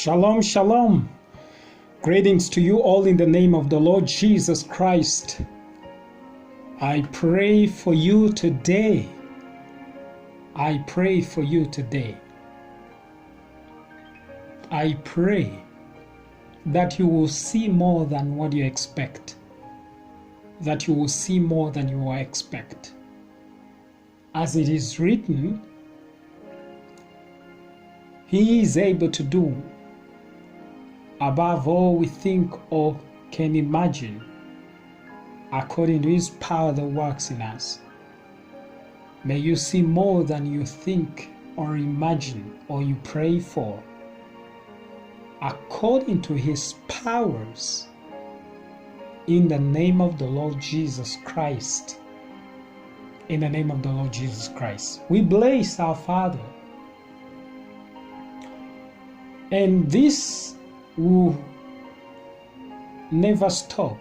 Shalom, shalom. Greetings to you all in the name of the Lord Jesus Christ. I pray for you today. I pray for you today. I pray that you will see more than what you expect. That you will see more than you expect. As it is written, He is able to do above all we think or can imagine, according to His power that works in us. May you see more than you think or imagine or you pray for, according to His powers, in the name of the Lord Jesus Christ. In the name of the Lord Jesus Christ. We bless our Father. And this will never stop,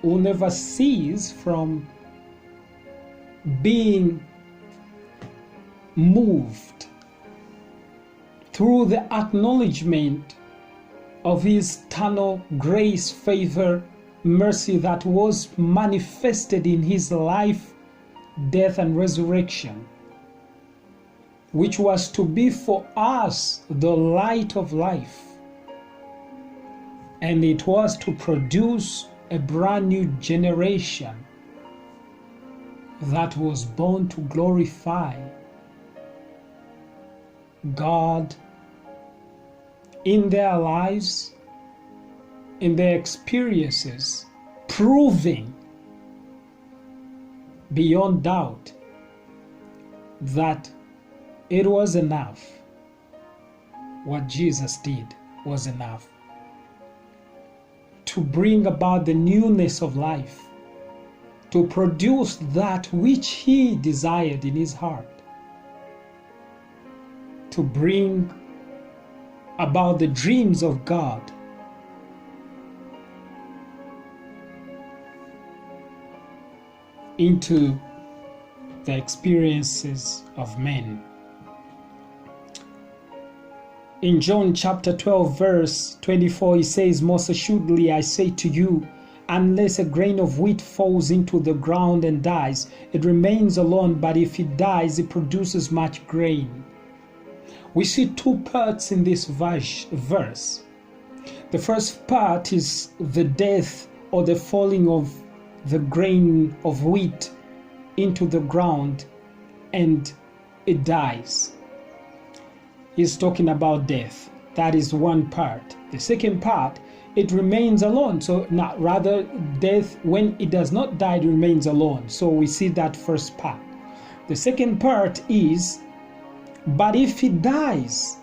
will never cease from being moved through the acknowledgement of His eternal grace, favor, mercy that was manifested in His life, death, and resurrection, which was to be for us the light of life. And it was to produce a brand new generation that was born to glorify God in their lives, in their experiences, proving beyond doubt that it was enough. What Jesus did was enough to bring about the newness of life, to produce that which He desired in His heart, to bring about the dreams of God, into the experiences of men. In John chapter 12 verse 24, He says, "Most assuredly I say to you, unless a grain of wheat falls into the ground and dies, it remains alone, but if it dies, it produces much grain." We see two parts in this verse. The first part is the death or the falling of the grain of wheat into the ground and it dies. He's talking about death. That is one part. The second part, it remains alone. So not rather death, when it does not die, it remains alone. So we see that first part. The second part is, but if it dies.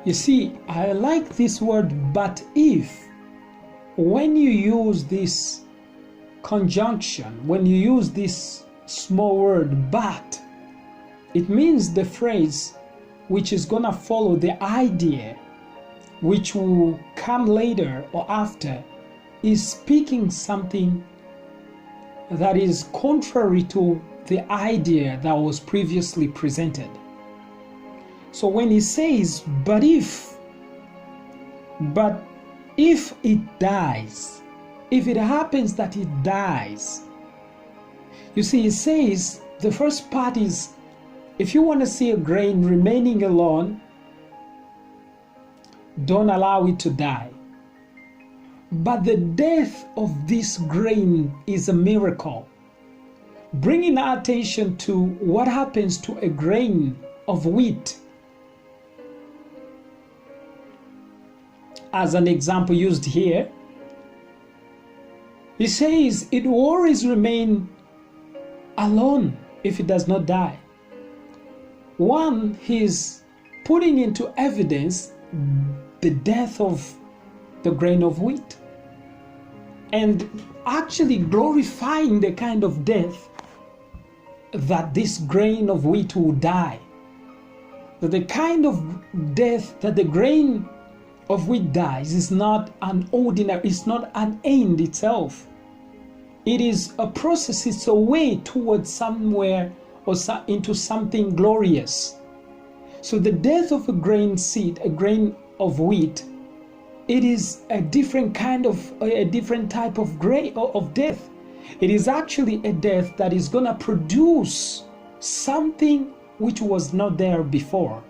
You see, I like this word, but if. When you use this conjunction, when you use this small word, but, it means the phrase which is going to follow the idea which will come later or after is speaking something that is contrary to the idea that was previously presented. So when he says, but if it dies, if it happens that it dies, you see, he says the first part is, if you want to see a grain remaining alone, don't allow it to die. But the death of this grain is a miracle. Bringing our attention to what happens to a grain of wheat. As an example used here, he says it will always remain alone if it does not die. One, he's putting into evidence the death of the grain of wheat and actually glorifying the kind of death that this grain of wheat will die. That the kind of death that the grain of wheat dies is not an ordinary, it's not an end itself. It is a process, it's a way towards somewhere or into something glorious. So the death of a grain seed, a grain of wheat, it is a different type of death. It is actually a death that is going to produce something which was not there before.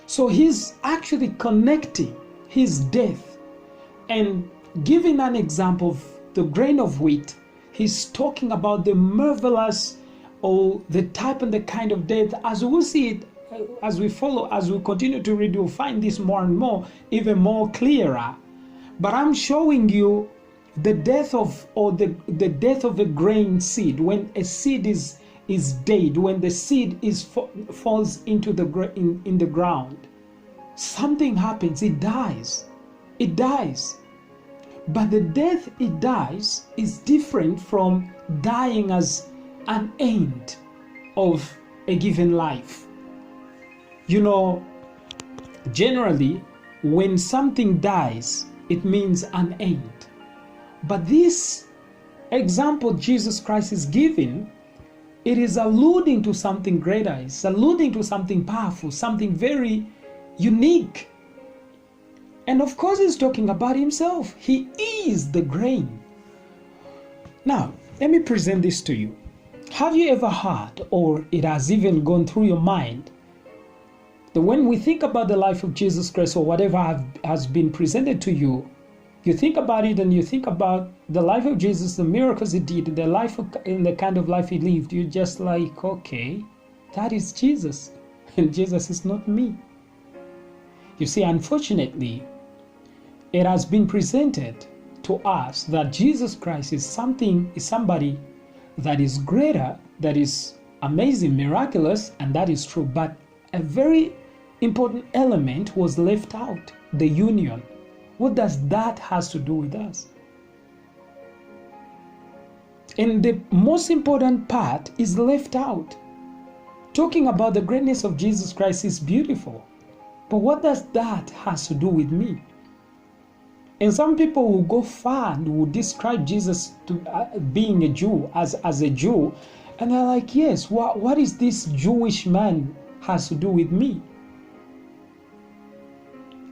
So he's actually connecting his death and giving an example of the grain of wheat. He's talking about the marvelous, or the type and the kind of death. As we will see it, as we continue to read, you'll find this more and more, even more clearer. But I'm showing you the death of, or the death of a grain seed. When a seed is dead, when the seed falls into in the ground, something happens. It dies. It dies. But the death it dies is different from dying as an end of a given life. You know, generally, when something dies, it means an end. But this example Jesus Christ is giving, it is alluding to something greater. It's alluding to something powerful, something very unique. And of course, he's talking about himself. He is the grain. Now, let me present this to you. Have you ever heard, or it has even gone through your mind, that when we think about the life of Jesus Christ, or whatever has been presented to you, you think about it and you think about the life of Jesus, the miracles he did, the life and the kind of life he lived, you're just like, okay, that is Jesus, and Jesus is not me. You see, unfortunately, it has been presented to us that Jesus Christ is somebody that is greater, that is amazing, miraculous, and that is true. But a very important element was left out: the union. What does that has to do with us? And the most important part is left out. Talking about the greatness of Jesus Christ is beautiful, but what does that has to do with me? And some people will go far and will describe Jesus to being a Jew, as a Jew, and they're like, yes, what is this Jewish man has to do with me?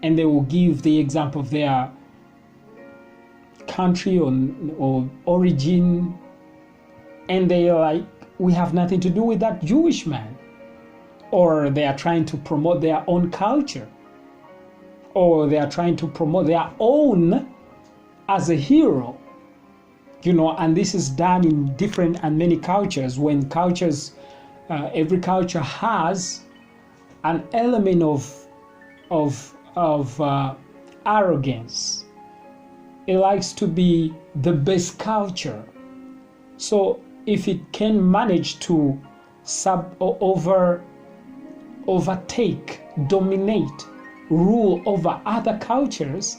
And they will give the example of their country or origin, and they are like, we have nothing to do with that Jewish man. Or they are trying to promote their own culture, or they are trying to promote their own as a hero, and this is done in different and many cultures. When cultures, every culture has an element of arrogance. It likes to be the best culture. So if it can manage to overtake, dominate, rule over other cultures,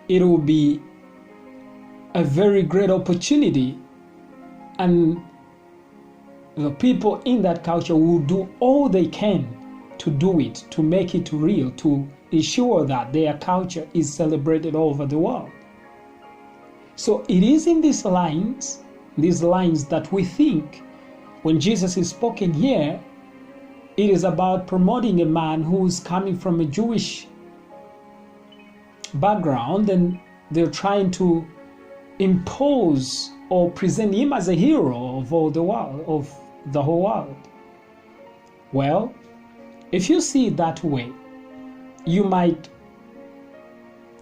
it will be a very great opportunity, and the people in that culture will do all they can to do it, to make it real, to ensure that their culture is celebrated all over the world. So it is in these lines that we think when Jesus is spoken here, it is about promoting a man who is coming from a Jewish background, and they're trying to impose or present him as a hero of all the world, of the whole world. Well, if you see it that way, you might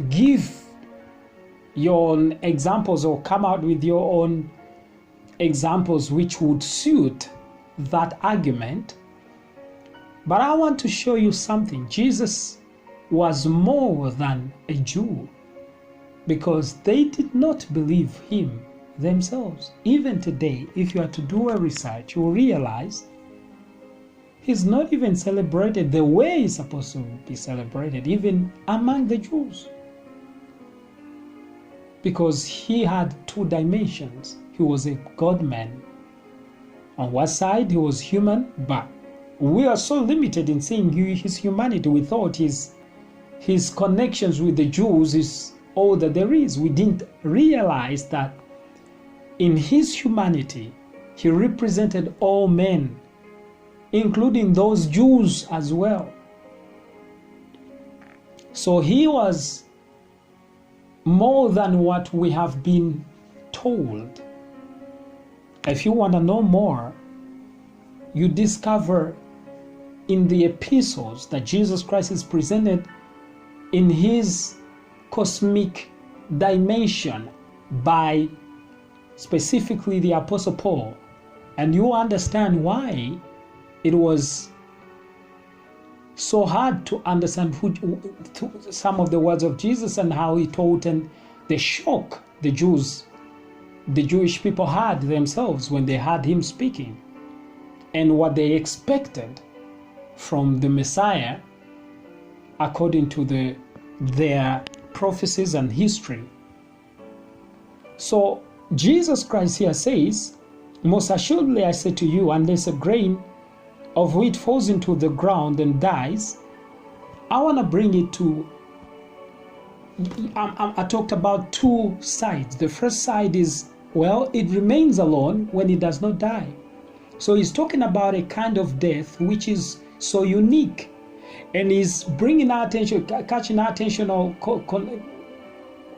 give your own examples or come out with your own examples which would suit that argument. But I want to show you something. Jesus was more than a Jew, because they did not believe him themselves. Even today, if you are to do a research, you will realize he's not even celebrated the way he's supposed to be celebrated, even among the Jews. Because he had two dimensions. He was a God-man. On one side, he was human, but we are so limited in seeing his humanity. We thought his connections with the Jews is all that there is. We didn't realize that in his humanity, he represented all men, including those Jews as well. So he was more than what we have been told. If you want to know more, you discover in the epistles that Jesus Christ is presented in his cosmic dimension by specifically the Apostle Paul, and you understand why it was so hard to understand some of the words of Jesus and how he taught, and the shock the Jewish people had themselves when they heard him speaking, and what they expected from the Messiah according to their prophecies and history. So Jesus Christ here says, most assuredly I say to you, unless a grain of wheat falls into the ground and dies. I want to bring it to, I talked about two sides. The first side is, well, it remains alone when it does not die. So he's talking about a kind of death which is so unique, and he's bringing our attention, catching our attention, or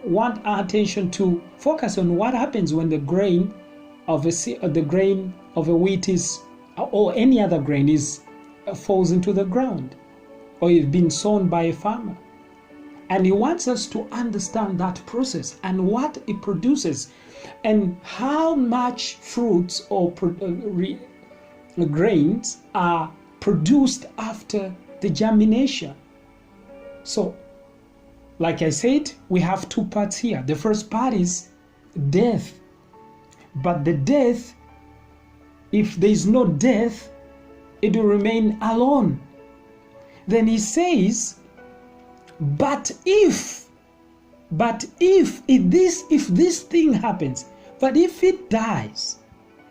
want our attention to focus on what happens when the grain of a wheat is, or any other grain is, falls into the ground, or is being sown by a farmer. And he wants us to understand that process and what it produces, and how much fruits or grains are produced after the germination. So, like I said, we have two parts here. The first part is death. But the death, if there is no death, it will remain alone. Then he says, but if this thing happens, but if it dies,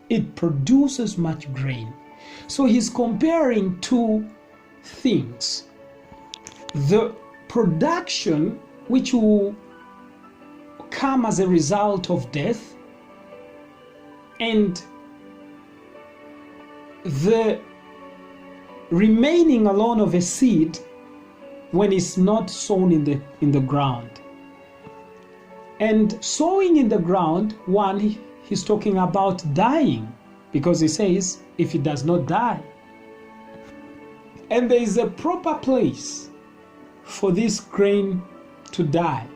it produces much grain. So he's comparing two things. The production which will come as a result of death, and the remaining alone of a seed when it's not sown in the ground. And sowing in the ground, one, he's talking about dying, because he says if it does not die. And there is a proper place for this grain to die.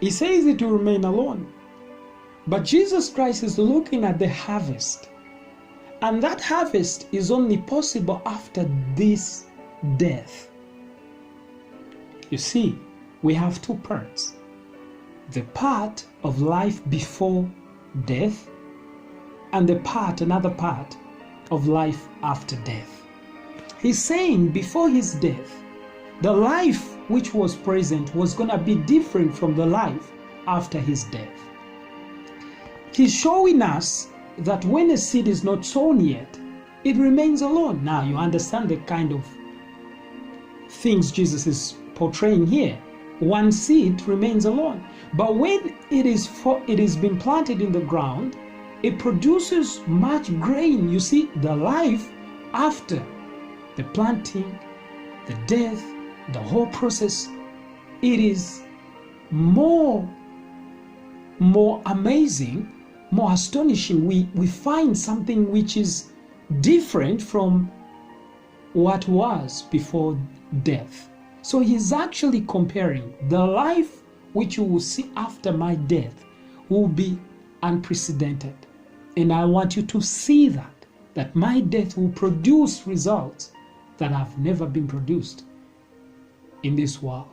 He says it will remain alone. But Jesus Christ is looking at the harvest. And that harvest is only possible after this death. You see, we have two parts. The part of life before death, and another part of life after death. He's saying before his death, the life which was present was going to be different from the life after his death. He's showing us that when a seed is not sown yet, it remains alone. Now you understand the kind of things Jesus is portraying here. One seed remains alone. But when it is being planted in the ground, it produces much grain. You see, the life after the planting, the death, the whole process, it is more amazing, more astonishing. We find something which is different from what was before death. So he's actually comparing the life which you will see after my death will be unprecedented. And I want you to see that my death will produce results that have never been produced in this world.